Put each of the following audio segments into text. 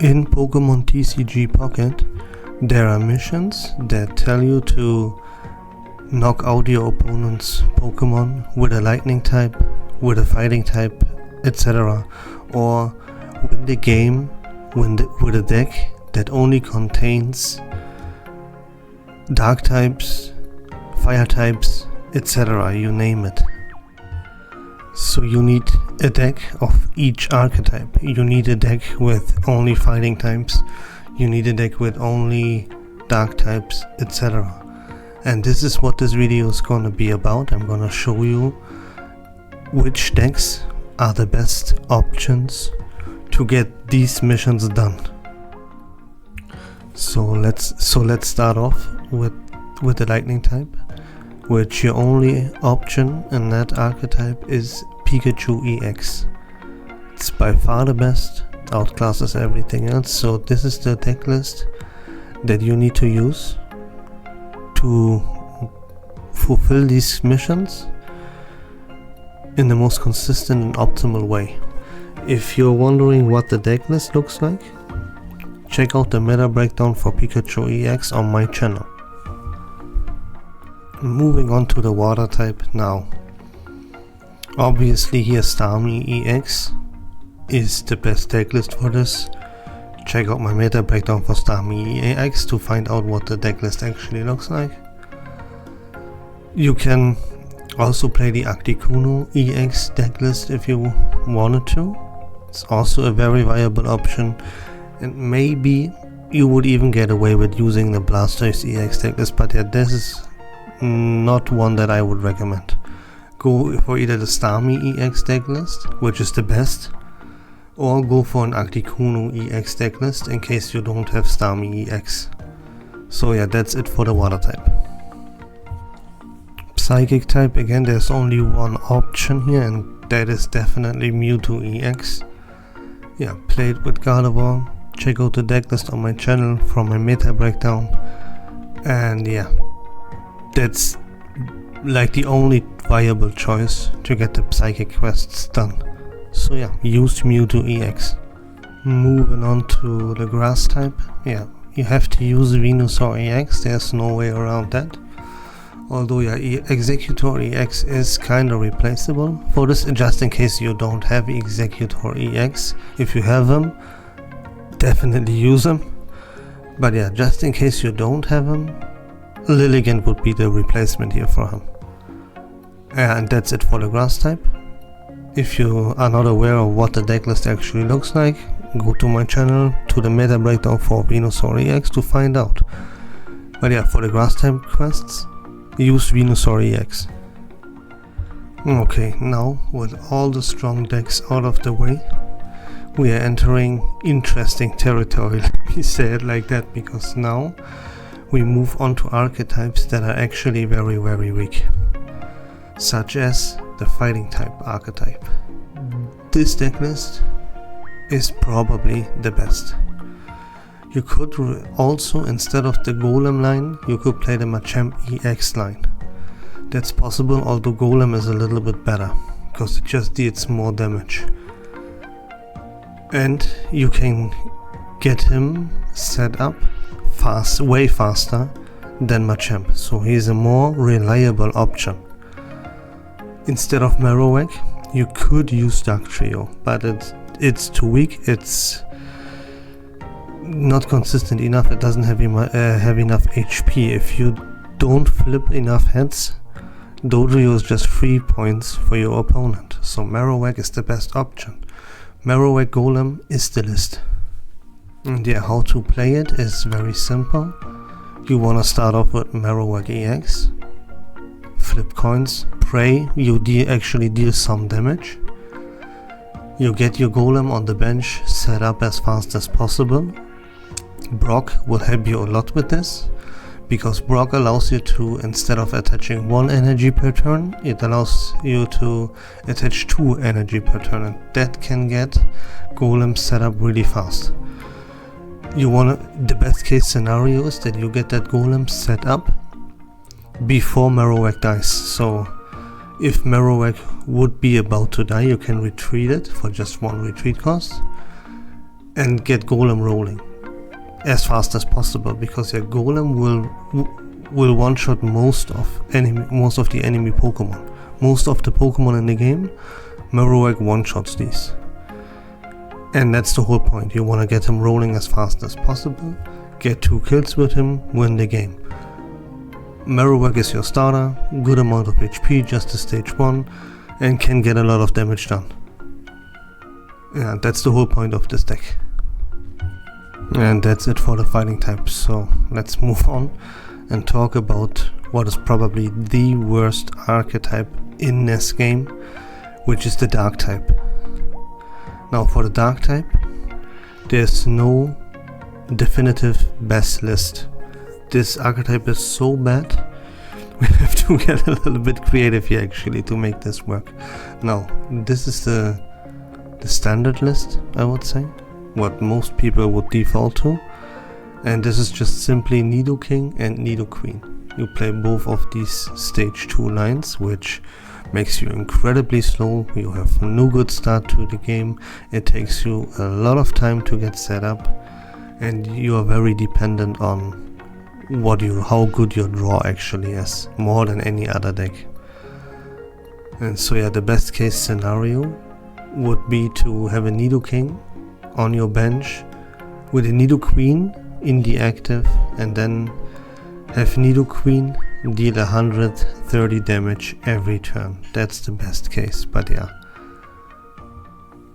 In Pokemon TCG Pocket, there are missions that tell you to knock out your opponent's Pokemon with a lightning type, with a fighting type, etc. Or win the game with a deck that only contains dark types, fire types, etc. You name it. So you need a deck of each archetype. You need a deck with only fighting types. You need a deck with only dark types, etc. And this is what this video is gonna be about. I'm gonna show you which decks are the best options to get these missions done. So let's start off with the lightning type, which your only option in that archetype is Pikachu EX. It's by far the best, outclasses everything else, so this is the deck list that you need to use to fulfill these missions in the most consistent and optimal way. If you're wondering what the deck list looks like, check out the meta breakdown for Pikachu EX on my channel. Moving on to the water type now. Obviously here Starmie EX is the best deck list for this. Check out my meta breakdown for Starmie EX to find out what the deck list actually looks like. You can also play the Articuno EX deck list if you wanted to. It's also a very viable option, and maybe you would even get away with using the Blastoise EX deck list, but yeah, this is not one that I would recommend. Go for either the Starmie EX deck list, which is the best, or go for an Articuno EX deck list in case you don't have Starmie EX. So yeah, that's it for the water type. Psychic type, again, there's only one option here, and that is definitely Mewtwo EX. Yeah, play it with Gardevoir. Check out the deck list on my channel from my meta breakdown, and yeah, that's like the only viable choice to get the psychic quests done. So yeah, use Mewtwo EX. Moving on to the grass type, yeah, you have to use Venusaur EX, there's no way around that. Although yeah, Executor EX is kinda replaceable for this, just in case you don't have Executor EX. If you have him, definitely use him. But yeah, just in case you don't have him, Lilligant would be the replacement here for him. And that's it for the grass type. If you are not aware of what the deck list actually looks like, go to my channel, to the meta breakdown for Venusaur EX to find out. But yeah, for the grass type quests, use Venusaur EX. Okay, now with all the strong decks out of the way, we are entering interesting territory, let me say it like that, because now we move on to archetypes that are actually very, very weak, such as the fighting type archetype. This deck list is probably the best. You could also, instead of the Golem line, you could play the Machamp EX line. That's possible, although Golem is a little bit better, because it just deals more damage. And you can get him set up way faster than Machamp, so he's a more reliable option. Instead of Marowak, you could use Dark Trio, but it's too weak, it's not consistent enough, it doesn't have enough HP. If you don't flip enough heads, Dodrio is just 3 points for your opponent, so Marowak is the best option. Marowak Golem is the list. And yeah, how to play it is very simple. You wanna start off with Marowak EX, flip coins, pray you actually deal some damage. You get your Golem on the bench set up as fast as possible. Brock will help you a lot with this, because Brock allows you to, instead of attaching 1 energy per turn, it allows you to attach 2 energy per turn, and that can get Golem set up really fast. The best case scenario is that you get that Golem set up before Marowak dies, so if Marowak would be about to die, you can retreat it for just 1 retreat cost, and get Golem rolling as fast as possible, because your Golem will one-shot most of the enemy Pokemon. Most of the Pokemon in the game, Marowak one-shots these. And that's the whole point. You want to get him rolling as fast as possible, get 2 kills with him, win the game. Marowak is your starter, good amount of HP, just a stage 1, and can get a lot of damage done. Yeah, that's the whole point of this deck. And that's it for the fighting types, so let's move on and talk about what is probably the worst archetype in this game, which is the dark type. Now for the dark type, there's no definitive best list. This archetype is so bad, we have to get a little bit creative here actually to make this work. Now, this is the standard list, I would say, what most people would default to. And this is just simply Nidoking and Nidoqueen. You play both of these stage 2 lines, which makes you incredibly slow. You have no good start to the game. It takes you a lot of time to get set up, and you are very dependent on how good your draw actually is, more than any other deck. And so yeah, the best case scenario would be to have a Nidoking on your bench with a Nidoqueen in the active, and then have Nidoqueen deal 130 damage every turn. That's the best case, but yeah.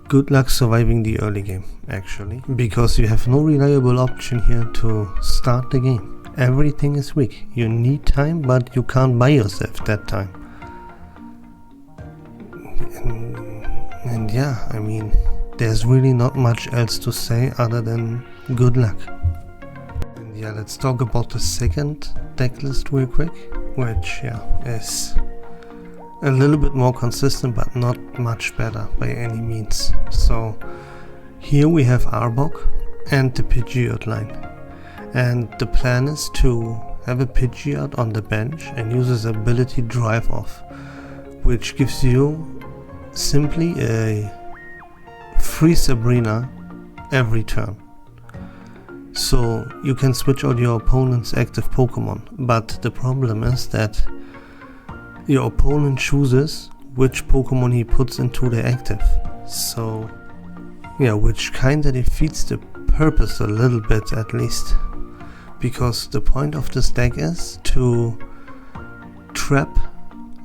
Good luck surviving the early game actually, because you have no reliable option here to start the game. Everything is weak. You need time, but you can't buy yourself that time. And yeah, I mean, there's really not much else to say other than good luck. And yeah, let's talk about the second deck list real quick, which is a little bit more consistent but not much better by any means. So here we have Arbok and the Pidgeot line. And the plan is to have a Pidgeot on the bench and use his ability Drive Off, which gives you simply a free Sabrina every turn. So you can switch out your opponent's active Pokemon, but the problem is that your opponent chooses which Pokemon he puts into the active. So yeah, which kinda defeats the purpose a little bit at least. Because the point of this deck is to trap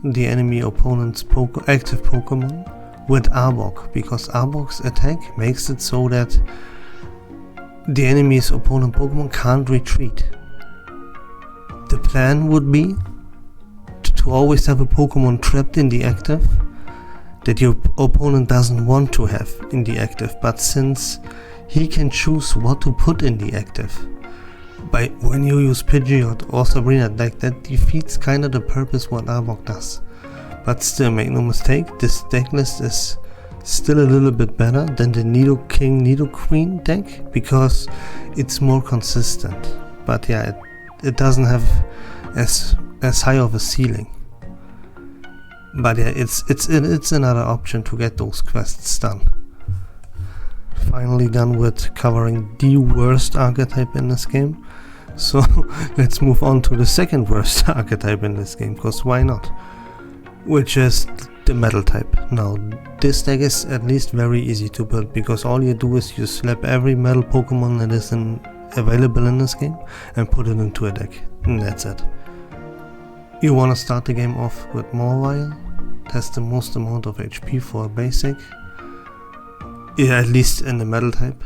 the enemy opponent's active Pokemon with Arbok, because Arbok's attack makes it so that the enemy's opponent Pokemon can't retreat. The plan would be to always have a Pokemon trapped in the active that your opponent doesn't want to have in the active, but since he can choose what to put in the active, when you use Pidgeot or Sabrina deck, that defeats kinda the purpose what Arbok does. But still, make no mistake, this deck list is still a little bit better than the Nidoking, Nidoqueen deck, because it's more consistent. But yeah, it doesn't have as high of a ceiling. But yeah, it's another option to get those quests done. Finally done with covering the worst archetype in this game. So let's move on to the second worst archetype in this game, because why not? Which is the metal type. Now this deck is at least very easy to build, because all you do is you slap every metal Pokemon that is available in this game and put it into a deck, and that's it. You want to start the game off with Mawile, has the most amount of HP for a basic, yeah, at least in the metal type.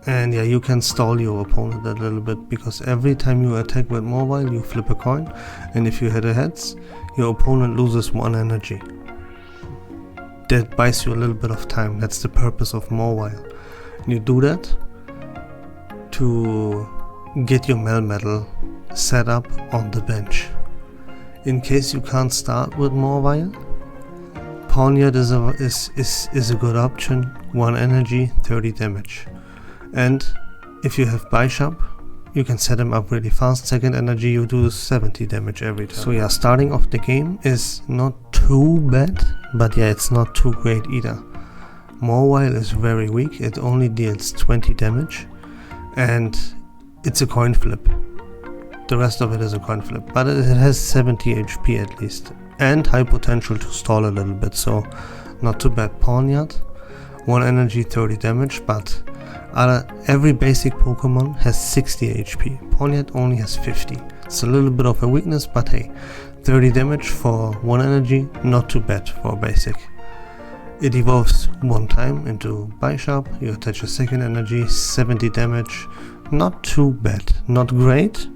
And yeah, you can stall your opponent a little bit, because every time you attack with Mawile you flip a coin, and if you hit a heads, your opponent loses 1 energy. That buys you a little bit of time. That's the purpose of Mawile. You do that to get your Melmetal set up on the bench. In case you can't start with Mawile, Pawniard is a good option. 1 energy, 30 damage. And if you have Bishop, you can set him up really fast. 2nd energy, you do 70 damage every time. So yeah, starting off the game is not too bad, but yeah, it's not too great either. Mobile is very weak, it only deals 20 damage, and it's a coin flip. The rest of it is a coin flip, but it has 70 HP at least, and high potential to stall a little bit, so not too bad. Pawniard, 1 energy, 30 damage, but every basic Pokemon has 60 HP. Pawniard only has 50. It's a little bit of a weakness, but hey, 30 damage for 1 energy, not too bad for a basic. It evolves 1 time into Bisharp, you attach a second energy, 70 damage, not too bad, not great.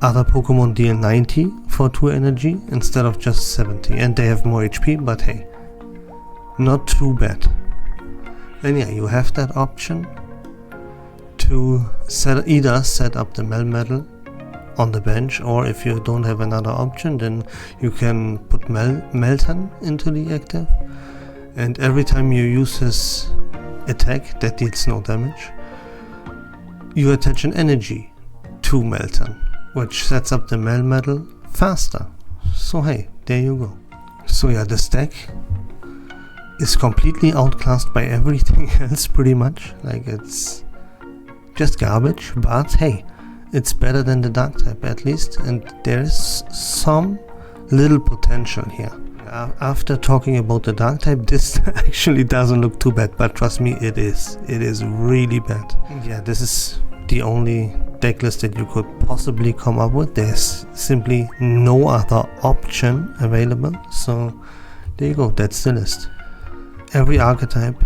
Other Pokemon deal 90 for 2 energy instead of just 70, and they have more HP, but hey, not too bad. And yeah, you have that option to either set up the Melmetal on the bench, or if you don't have another option, then you can put Meltan into the active, and every time you use his attack that deals no damage, you attach an energy to Meltan, which sets up the Melmetal faster. So hey, there you go. So yeah, the stack is completely outclassed by everything else pretty much. Like, it's just garbage, but hey, it's better than the dark type at least, and there's some little potential here. After talking about the dark type, this actually doesn't look too bad, but trust me, it is really bad. Yeah, this is the only deck list that you could possibly come up with. There's simply no other option available, so there you go, that's the list. Every archetype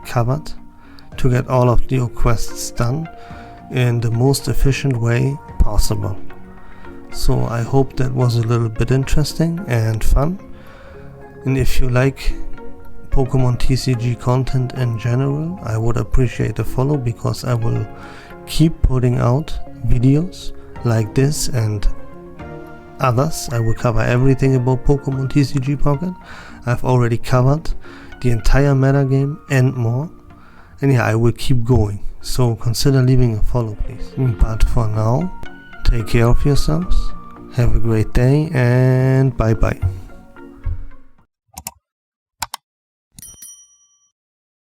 covered to get all of your quests done in the most efficient way possible. So I hope that was a little bit interesting and fun. And if you like Pokemon TCG content in general, I would appreciate a follow, because I will keep putting out videos like this and others. I will cover everything about Pokemon TCG Pocket. I've already covered the entire metagame and more. And yeah, I will keep going. So consider leaving a follow, please. But for now, take care of yourselves. Have a great day and bye bye.